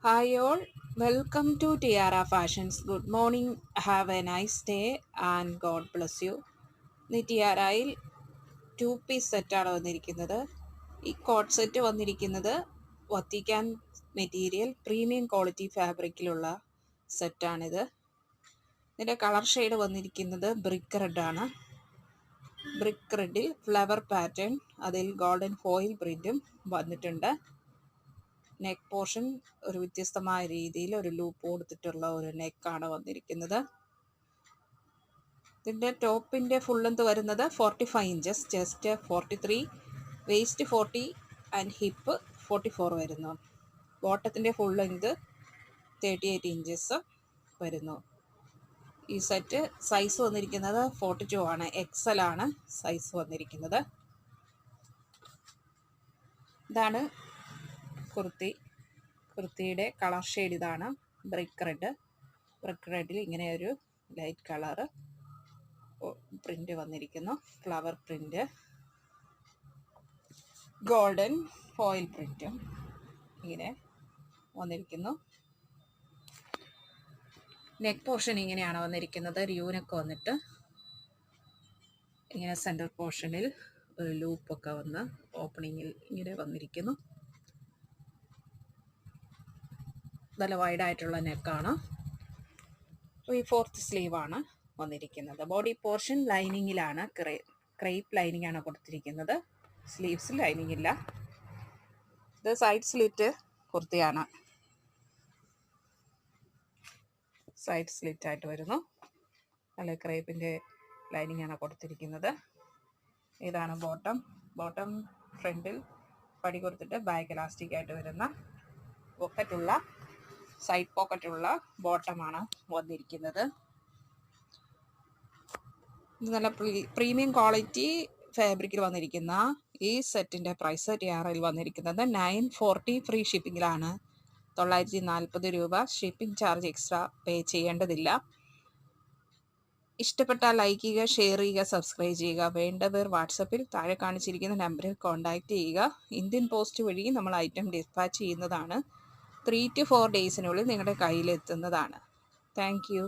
Hi all, welcome to Tiara Fashions. Good morning, have a nice day and God bless you. ഇന്ന് ടിയാറയിൽ 2 piece സെറ്റാണ് വന്നിരിക്കുന്നത്. ഈ coat set വന്നിരിക്കുന്നത് Vatican material premium quality ഫാബ്രിക്കിലുള്ള സെറ്റാണിത്. ഇതിൻ്റെ colour shade വന്നിരിക്കുന്നത് brick റെഡാണ്. Brick റെഡിൽ flower pattern, അതിൽ golden foil പ്രിൻറ്റും വന്നിട്ടുണ്ട്. നെക്ക് പോർഷൻ ഒരു വ്യത്യസ്തമായ രീതിയിൽ ഒരു ലൂപ്പ് കൊടുത്തിട്ടുള്ള ഒരു നെക്കാണ് വന്നിരിക്കുന്നത്. ഇതിൻ്റെ ടോപ്പിൻ്റെ ഫുൾ ലെന്ത് വരുന്നത് 45 inches, chest 43, waste 40 and hip 44 വരുന്നു. ബോട്ടത്തിൻ്റെ ഫുൾ ലെന്ത് 38 ഇഞ്ചസ് വരുന്നു. ഈ സെറ്റ് സൈസ് വന്നിരിക്കുന്നത് 42 ആണ്, XL ആണ് സൈസ് വന്നിരിക്കുന്നത്. ഇതാണ് കുർത്തിയുടെ കളർ ഷെയ്ഡ്. ഇതാണ് ബ്രിക്ക് റെഡിൽ ഇങ്ങനെ ഒരു ലൈറ്റ് കളറ് പ്രിന്റ് വന്നിരിക്കുന്നു. ഫ്ലവർ പ്രിന്റ്, ഗോൾഡൻ ഫോയിൽ പ്രിന്റും ഇങ്ങനെ വന്നിരിക്കുന്നു. നെക്ക് പോർഷൻ ഇങ്ങനെയാണ് വന്നിരിക്കുന്നത്. ഒരു യൂനക്ക് വന്നിട്ട് ഇങ്ങനെ സെൻറ്റർ പോർഷനിൽ ഒരു ലൂപ്പൊക്കെ വന്ന് ഓപ്പണിങ്ങിൽ ഇങ്ങനെ വന്നിരിക്കുന്നു. നല്ല വൈഡായിട്ടുള്ള നെക്കാണ്. ഈ 4th സ്ലീവാണ് വന്നിരിക്കുന്നത്. ബോഡി പോർഷൻ ലൈനിങ്ങിലാണ്, ക്രേപ്പ് ലൈനിങ് ആണ് കൊടുത്തിരിക്കുന്നത്. സ്ലീവ്സിൽ ലൈനിങ് ഇല്ല. ഇത് സൈഡ് സ്ലിറ്റ് കുർത്തിയാണ്. സൈഡ് സ്ലിറ്റ് ആയിട്ട് വരുന്നു. നല്ല ക്രേപ്പിൻ്റെ ലൈനിങ് ആണ് കൊടുത്തിരിക്കുന്നത്. ഇതാണ് ബോട്ടം ഫ്രണ്ടിൽ പടി കൊടുത്തിട്ട് ബാക്ക് ഇലാസ്റ്റിക് ആയിട്ട് വരുന്ന സൈഡ് പോക്കറ്റുള്ള ബോട്ടമാണ് വന്നിരിക്കുന്നത്. ഇത് നല്ല പ്രീമിയം ക്വാളിറ്റി ഫാബ്രിക്കിൽ വന്നിരിക്കുന്ന ഈ സെറ്റിൻ്റെ പ്രൈസ് ടിയാറയിൽ വന്നിരിക്കുന്നത് 940 ഫ്രീ ഷിപ്പിങ്ങിലാണ്. 940 രൂപ. ഷിപ്പിംഗ് ചാർജ് എക്സ്ട്രാ പേ ചെയ്യേണ്ടതില്ല. ഇഷ്ടപ്പെട്ടാൽ ലൈക്ക് ചെയ്യുക, ഷെയർ ചെയ്യുക, സബ്സ്ക്രൈബ് ചെയ്യുക. വേണ്ടവർ വാട്സപ്പിൽ താഴെ കാണിച്ചിരിക്കുന്ന നമ്പറിൽ കോൺടാക്റ്റ് ചെയ്യുക. ഇന്ത്യൻ പോസ്റ്റ് വഴി നമ്മൾ ഐറ്റം ഡിസ്പാച്ച് ചെയ്യുന്നതാണ്. 3 to 4 ഡേയ്സിനുള്ളിൽ നിങ്ങളുടെ കയ്യിലെത്തുന്നതാണ്. Thank you.